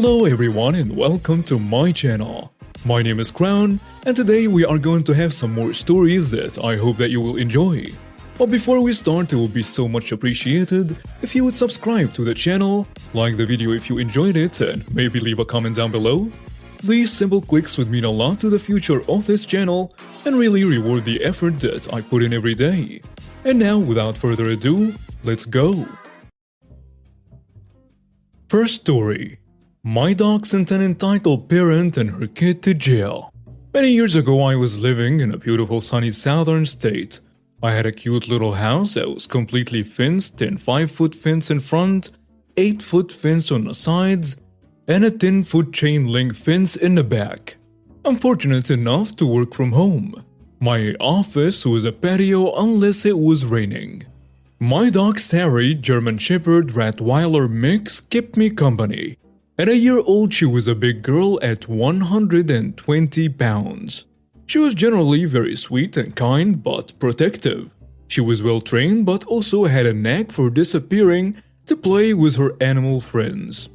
Hello everyone and welcome to my channel. My name is Crown and today we are going to have some more stories that I hope that you will enjoy. But before we start, it will be so much appreciated if you would subscribe to the channel, like the video if you enjoyed it, and maybe leave a comment down below. These simple clicks would mean a lot to the future of this channel and really reward the effort that I put in every day. And now, without further ado, let's go! First story. My dog sent an entitled parent and her kid to jail. Many years ago, I was living in a beautiful sunny southern state. I had a cute little house that was completely fenced and 5-foot fence in front, 8-foot fence on the sides, and a 10-foot chain link fence in the back. I'm fortunate enough to work from home. My office was a patio unless it was raining. My dog Sari, German Shepherd Rottweiler mix, kept me company. At a year old, she was a big girl at 120 pounds. She was generally very sweet and kind but protective. She was well trained but also had a knack for disappearing to play with her animal friends.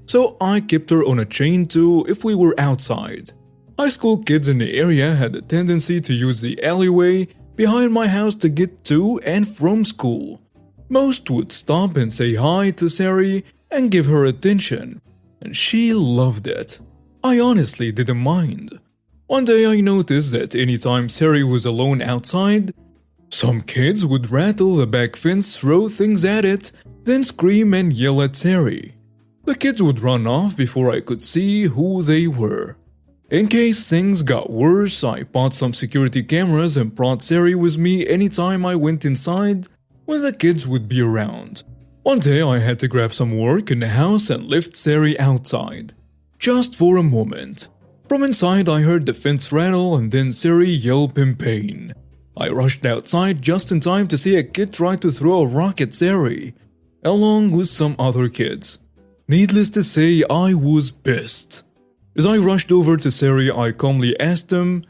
So I kept her on a chain too if we were outside. High school kids in the area had a tendency to use the alleyway behind my house to get to and from school. Most would stop and say hi to Sari and give her attention, and she loved it. I honestly didn't mind. One day I noticed that anytime Sari was alone outside, some kids would rattle the back fence, throw things at it, then scream and yell at Sari. The kids would run off before I could see who they were. In case things got worse, I bought some security cameras and brought Sari with me anytime I went inside when the kids would be around. One day I had to grab some work in the house and lift Sari outside. Just for a moment. From inside I heard the fence rattle and then Sari yelp in pain. I rushed outside just in time to see a kid try to throw a rock at Sari, along with some other kids. Needless to say, I was pissed. As I rushed over to Sari, I calmly asked him,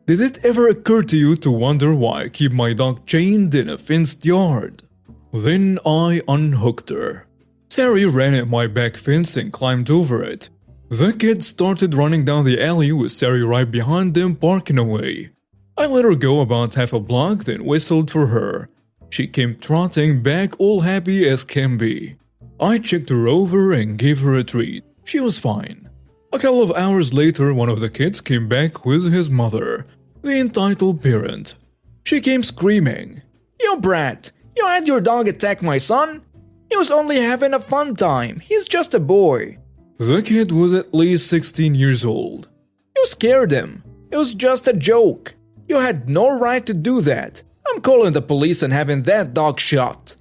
"Did it ever occur to you to wonder why I keep my dog chained in a fenced yard?" Then I unhooked her. Sari ran at my back fence and climbed over it. The kids started running down the alley with Sari right behind them barking away. I let her go about half a block, then whistled for her. She came trotting back all happy as can be. I checked her over and gave her a treat. She was fine. A couple of hours later, one of the kids came back with his mother, the entitled parent. She came screaming, "You brat! You had your dog attack my son? He was only having a fun time. He's just a boy." The kid was at least 16 years old. "You scared him. It was just a joke. You had no right to do that. I'm calling the police and having that dog shot."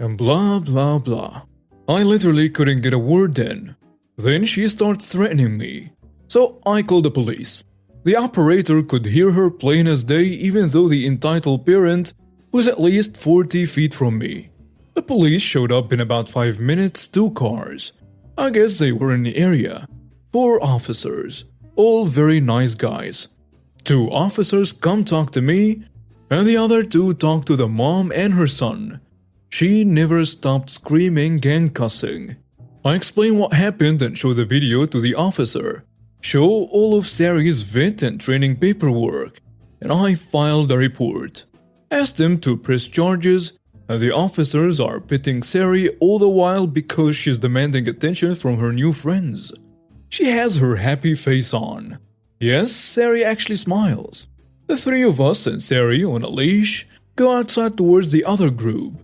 And blah blah blah. I literally couldn't get a word in. Then she starts threatening me. So I called the police. The operator could hear her plain as day even though the entitled parent was at least 40 feet from me. The police showed up in about 5 minutes, 2 cars. I guess they were in the area. 4 officers, all very nice guys. 2 officers come talk to me, and the other 2 talk to the mom and her son. She never stopped screaming and cussing. I explained what happened and showed the video to the officer. Show all of Sari's vet and training paperwork, and I filed a report. Asked him to press charges, and the officers are pitting Sari all the while because she's demanding attention from her new friends. She has her happy face on. Yes, Sari actually smiles. The 3 of us and Sari on a leash go outside towards the other group.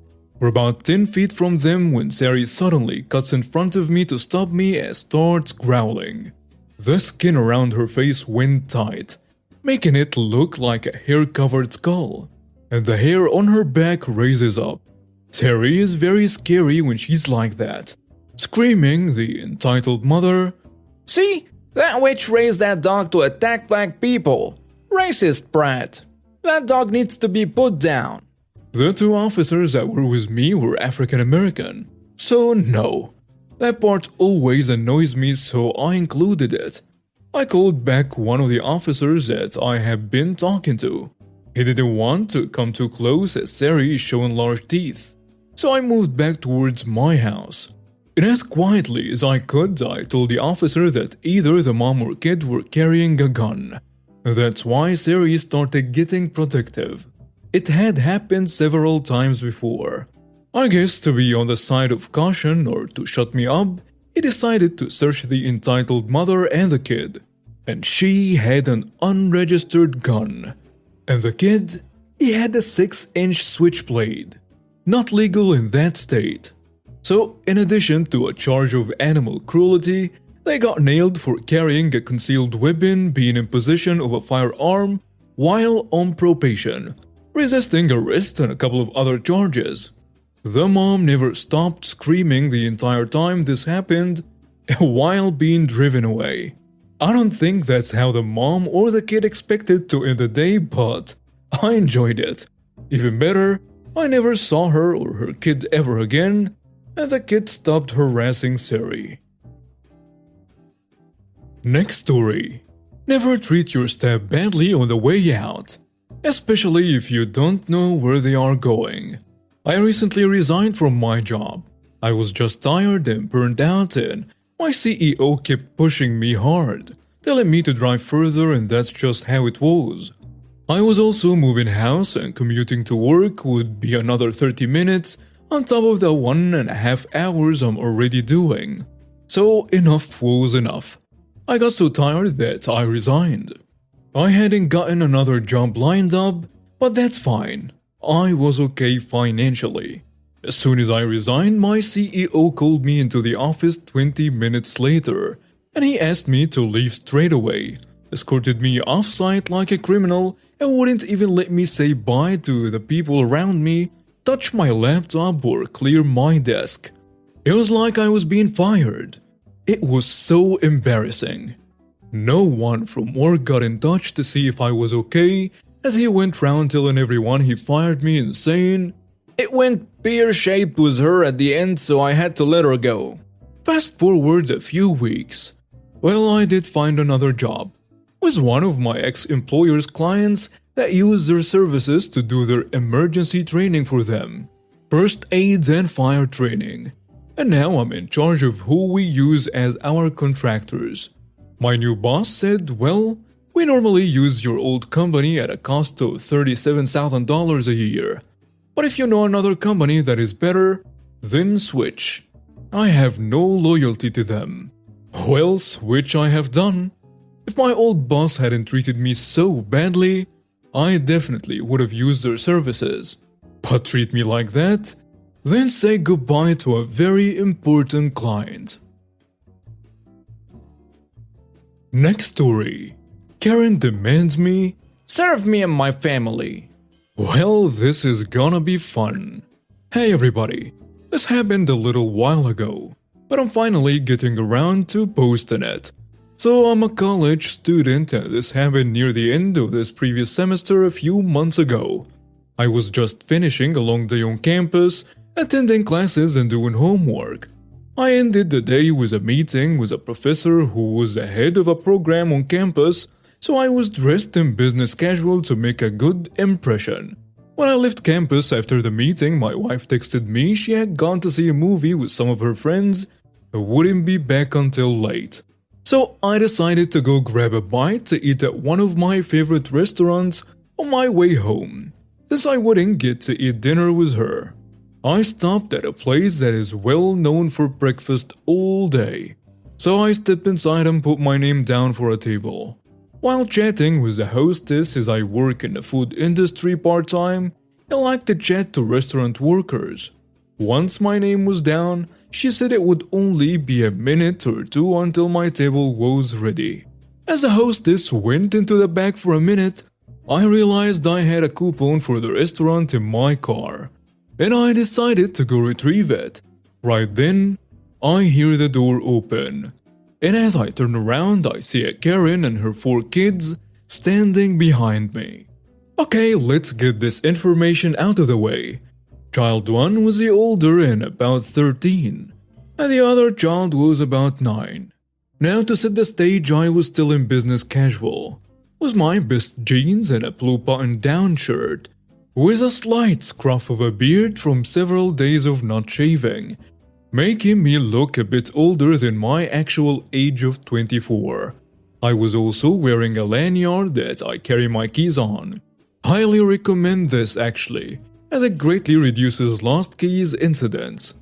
We're about 10 feet from them when Sari suddenly cuts in front of me to stop me and starts growling. The skin around her face went tight, making it look like a hair-covered skull, and the hair on her back raises up. Sari is very scary when she's like that. Screaming, the entitled mother, "See? That witch raised that dog to attack black people. Racist brat. That dog needs to be put down." The 2 officers that were with me were African American, so no. That part always annoys me, so I included it. I called back one of the officers that I had been talking to. He didn't want to come too close as Sari is showing large teeth, so I moved back towards my house. And as quietly as I could, I told the officer that either the mom or kid were carrying a gun. That's why Sari started getting protective. It had happened several times before. I guess to be on the side of caution or to shut me up, he decided to search the entitled mother and the kid. And she had an unregistered gun. And the kid, he had a 6-inch switchblade. Not legal in that state. So, in addition to a charge of animal cruelty, they got nailed for carrying a concealed weapon, being in possession of a firearm while on probation, resisting arrest, and a couple of other charges. The mom never stopped screaming the entire time this happened while being driven away. I don't think that's how the mom or the kid expected to end the day, but I enjoyed it. Even better, I never saw her or her kid ever again, and the kid stopped harassing Sari. Next story. Never treat your staff badly on the way out, especially if you don't know where they are going. I recently resigned from my job. I was just tired and burned out, and my CEO kept pushing me hard, telling me to drive further, and that's just how it was. I was also moving house, and commuting to work would be another 30 minutes on top of the 1.5 hours I'm already doing. So enough was enough. I got so tired that I resigned. I hadn't gotten another job lined up, but that's fine. I was okay financially. As soon as I resigned, my CEO called me into the office 20 minutes later, and he asked me to leave straight away, escorted me off-site like a criminal, and wouldn't even let me say bye to the people around me, touch my laptop, or clear my desk. It was like I was being fired. It was so embarrassing. No one from work got in touch to see if I was okay, as he went round telling everyone he fired me and saying, "It went pear-shaped with her at the end, so I had to let her go." Fast forward a few weeks. Well, I did find another job with one of my ex-employer's clients that used their services to do their emergency training for them, first aids and fire training. And now I'm in charge of who we use as our contractors. My new boss said, well, we normally use your old company at a cost of $37,000 a year. But if you know another company that is better, then switch. I have no loyalty to them. Well, switch I have done. If my old boss hadn't treated me so badly, I definitely would have used their services. But treat me like that, then say goodbye to a very important client. Next story. Karen demands me, serve me and my family. Well, this is gonna be fun. Hey everybody, this happened a little while ago, but I'm finally getting around to posting it. So I'm a college student, and this happened near the end of this previous semester a few months ago. I was just finishing a long day on campus, attending classes and doing homework. I ended the day with a meeting with a professor who was the head of a program on campus, so I was dressed in business casual to make a good impression. When I left campus after the meeting, my wife texted me she had gone to see a movie with some of her friends and wouldn't be back until late. So I decided to go grab a bite to eat at one of my favorite restaurants on my way home, since I wouldn't get to eat dinner with her. I stopped at a place that is well known for breakfast all day, so I stepped inside and put my name down for a table. While chatting with the hostess, as I work in the food industry part-time, I like to chat to restaurant workers. Once my name was down, she said it would only be a minute or two until my table was ready. As the hostess went into the back for a minute, I realized I had a coupon for the restaurant in my car, and I decided to go retrieve it. Right then, I hear the door open, and as I turn around, I see a Karen and her 4 kids standing behind me. Okay, let's get this information out of the way. Child 1 was the older and about 13, and the other child was about 9. Now to set the stage, I was still in business casual, with my best jeans and a blue button-down shirt, with a slight scruff of a beard from several days of not shaving, making me look a bit older than my actual age of 24. I was also wearing a lanyard that I carry my keys on. Highly recommend this actually, as it greatly reduces lost keys incidents.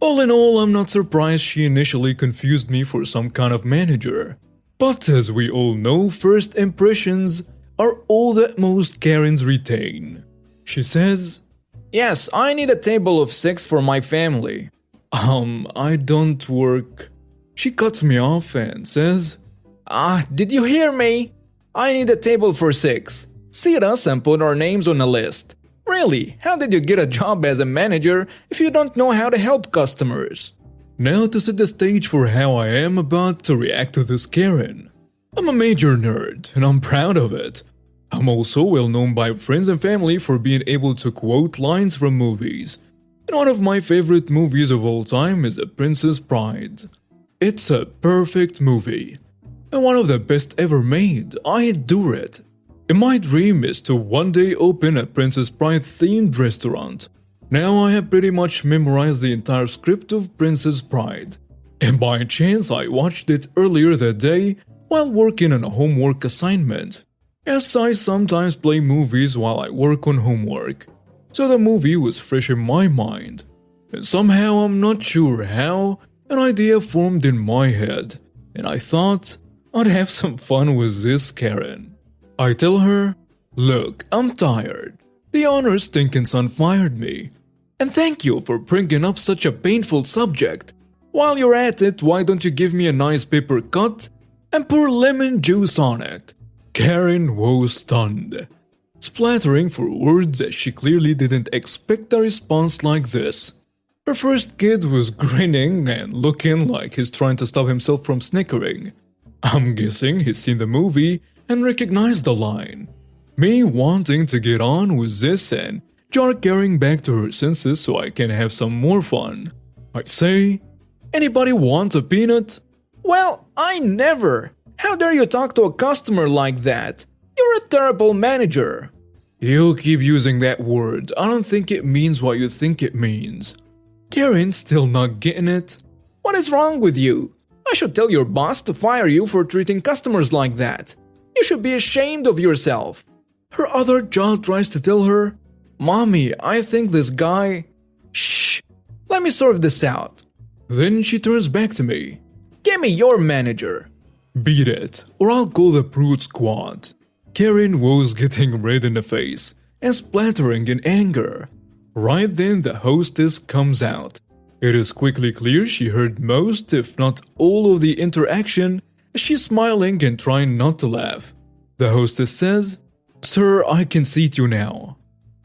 All in all, I'm not surprised she initially confused me for some kind of manager. But as we all know, first impressions are all that most Karens retain. She says, Yes, I need a table of 6 for my family. I don't work. She cuts me off and says, Did you hear me? I need a table for 6. Seat us and put our names on a list. Really, how did you get a job as a manager if you don't know how to help customers? Now to set the stage for how I am about to react to this Karen. I'm a major nerd, and I'm proud of it. I'm also well known by friends and family for being able to quote lines from movies. And one of my favorite movies of all time is A Princess Bride. It's a perfect movie, and one of the best ever made. I adore it. And my dream is to one day open a Princess Bride themed restaurant. Now I have pretty much memorized the entire script of Princess Bride. And by chance I watched it earlier that day while working on a homework assignment. Yes, I sometimes play movies while I work on homework. So the movie was fresh in my mind. And somehow, I'm not sure how, an idea formed in my head. And I thought I'd have some fun with this Karen. I tell her, look, I'm tired. The owner's stinking son fired me. And thank you for bringing up such a painful subject. While you're at it, why don't you give me a nice paper cut and pour lemon juice on it? Karen was stunned, splattering for words as she clearly didn't expect a response like this. Her first kid was grinning and looking like he's trying to stop himself from snickering. I'm guessing he's seen the movie and recognized the line. Me wanting to get on with this and jar Karen back to her senses so I can have some more fun. I say, anybody want a peanut? Well, I never. How dare you talk to a customer like that? You're a terrible manager. You keep using that word. I don't think it means what you think it means. Karen's still not getting it. What is wrong with you? I should tell your boss to fire you for treating customers like that. You should be ashamed of yourself. Her other child tries to tell her, Mommy, I think this guy… Shh! Let me sort this out. Then she turns back to me. Give me your manager. Beat it, or I'll call the Prude Squad. Karen was getting red in the face and splattering in anger. Right then the hostess comes out. It is quickly clear she heard most, if not all, of the interaction as she's smiling and trying not to laugh. The hostess says, Sir, I can seat you now.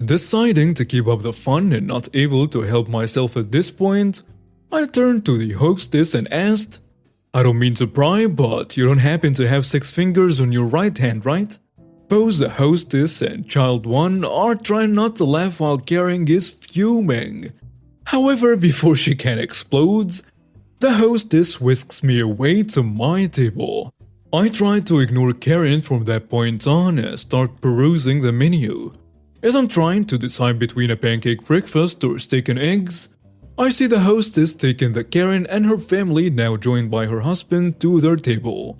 Deciding to keep up the fun and not able to help myself at this point, I turned to the hostess and asked, I don't mean to pry, but you don't happen to have 6 fingers on your right hand, right? Both the hostess and child 1 are trying not to laugh while Karen is fuming. However, before she can explode, the hostess whisks me away to my table. I try to ignore Karen from that point on and start perusing the menu. As I'm trying to decide between a pancake breakfast or steak and eggs, I see the hostess taking the Karen and her family, now joined by her husband, to their table.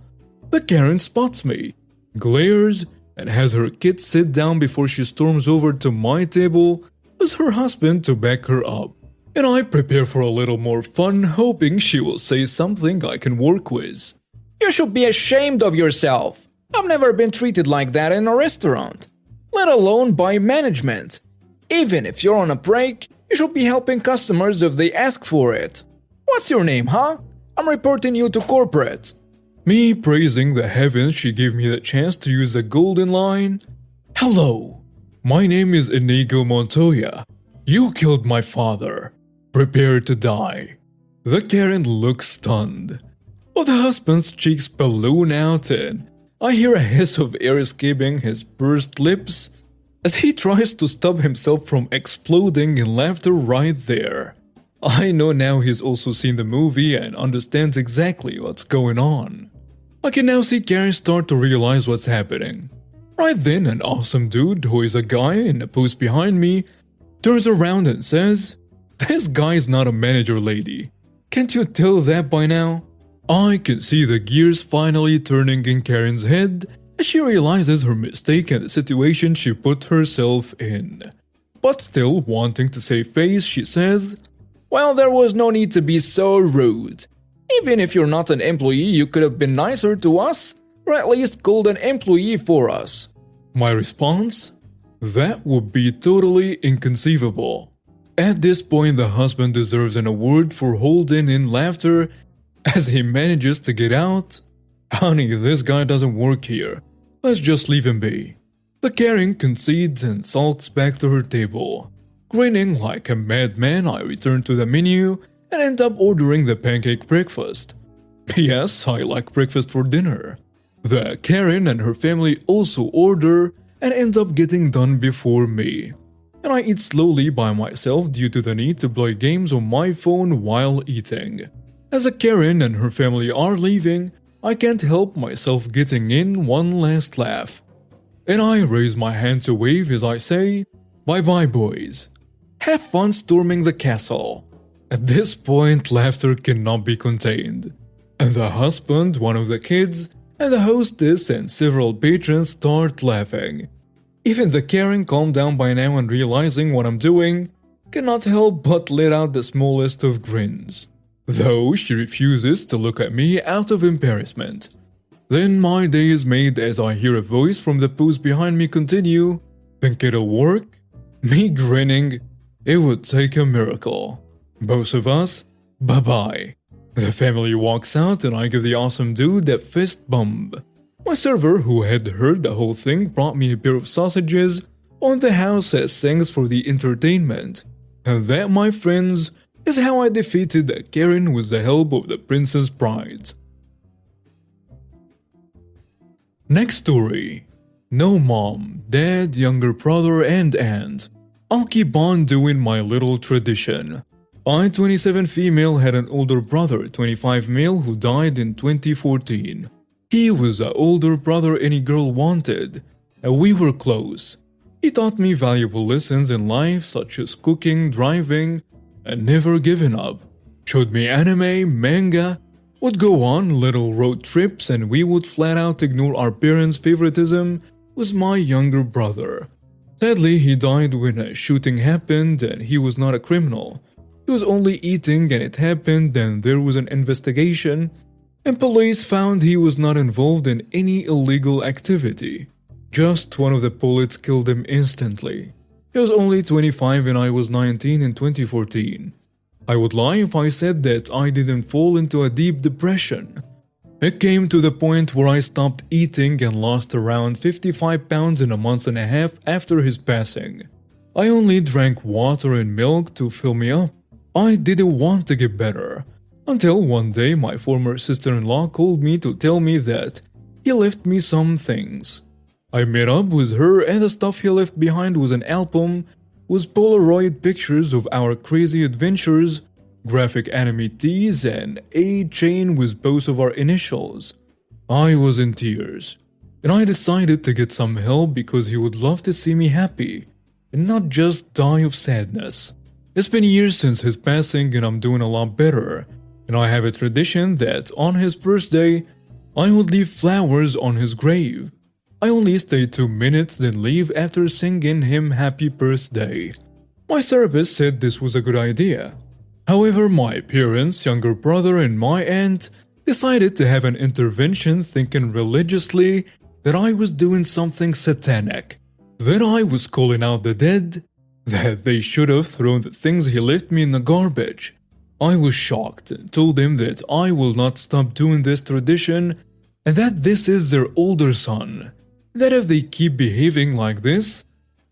The Karen spots me, glares, and has her kids sit down before she storms over to my table with her husband to back her up. And I prepare for a little more fun, hoping she will say something I can work with. You should be ashamed of yourself. I've never been treated like that in a restaurant, let alone by management. Even if you're on a break, you should be helping customers if they ask for it. What's your name, huh? I'm reporting you to corporate. Me praising the heavens she gave me the chance to use a golden line. Hello, my name is Inigo Montoya. You killed my father. Prepare to die. The Karen looks stunned. But the husband's cheeks balloon out and I hear a hiss of air escaping his pursed lips as he tries to stop himself from exploding in laughter right there. I know now he's also seen the movie and understands exactly what's going on. I can now see Karen start to realize what's happening. Right then, an awesome dude who is a guy in a post behind me turns around and says, This guy's not a manager, lady. Can't you tell that by now? I can see the gears finally turning in Karen's head as she realizes her mistake and the situation she put herself in. But still wanting to save face, she says, Well, there was no need to be so rude. Even if you're not an employee, you could have been nicer to us, or at least called an employee for us. My response? That would be totally inconceivable. At this point, the husband deserves an award for holding in laughter as he manages to get out. Honey, this guy doesn't work here. Let's just leave him be. The Karen concedes and salts back to her table. Grinning like a madman, I return to the menu and end up ordering the pancake breakfast. P.S. I like breakfast for dinner. The Karen and her family also order and end up getting done before me. And I eat slowly by myself due to the need to play games on my phone while eating. As the Karen and her family are leaving, I can't help myself getting in one last laugh. And I raise my hand to wave as I say, Bye-bye boys. Have fun storming the castle. At this point, laughter cannot be contained. And the husband, one of the kids, and the hostess and several patrons start laughing. Even the Karen, calmed down by now and realizing what I'm doing, cannot help but let out the smallest of grins. Though she refuses to look at me out of embarrassment. Then my day is made as I hear a voice from the post behind me continue, Think it'll work? Me grinning, it would take a miracle. Both of us, bye-bye. The family walks out and I give the awesome dude that fist bump. My server, who had heard the whole thing, brought me a pair of sausages on the house as thanks for the entertainment. And that, my friends, is how I defeated the Karen with the help of the Princess Bride. Next story. No mom, dad, younger brother and aunt. I'll keep on doing my little tradition. I, 27 female, had an older brother, 25 male, who died in 2014. He was the older brother any girl wanted, and we were close. He taught me valuable lessons in life such as cooking, driving, and never giving up. Showed me anime, manga, would go on little road trips, and we would flat out ignore our parents' favoritism with my younger brother. Sadly, he died when a shooting happened and he was not a criminal. He was only eating and it happened and there was an investigation and police found he was not involved in any illegal activity. Just one of the bullets killed him instantly. He was only 25 and I was 19 in 2014. I would lie if I said that I didn't fall into a deep depression. It came to the point where I stopped eating and lost around 55 pounds in a month and a half after his passing. I only drank water and milk to fill me up. I didn't want to get better. Until one day my former sister-in-law called me to tell me that he left me some things. I met up with her and the stuff he left behind was an album with Polaroid pictures of our crazy adventures, graphic anime tees, and a chain with both of our initials. I was in tears, and I decided to get some help because he would love to see me happy and not just die of sadness. It's been years since his passing and I'm doing a lot better, and I have a tradition that on his birthday, I would leave flowers on his grave. I only stay 2 minutes then leave after singing him happy birthday. My therapist said this was a good idea. However, my parents, younger brother and my aunt decided to have an intervention thinking religiously that I was doing something satanic. That I was calling out the dead, that they should have thrown the things he left me in the garbage. I was shocked and told him that I will not stop doing this tradition and that this is their older son. That if they keep behaving like this,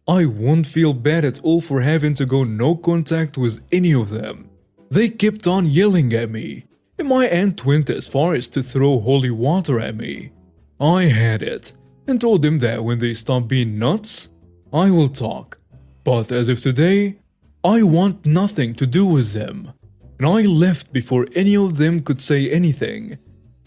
I won't feel bad at all for having to go no contact with any of them. They kept on yelling at me, and my aunt went as far as to throw holy water at me. I had it, and told them that when they stop being nuts, I will talk. But as of today, I want nothing to do with them, and I left before any of them could say anything.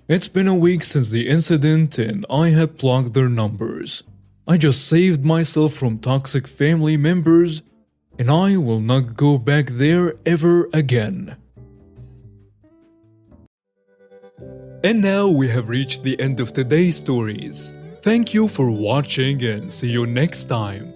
It's been a week since the incident and I have blocked their numbers. I just saved myself from toxic family members and I will not go back there ever again. And now we have reached the end of today's stories. Thank you for watching and see you next time.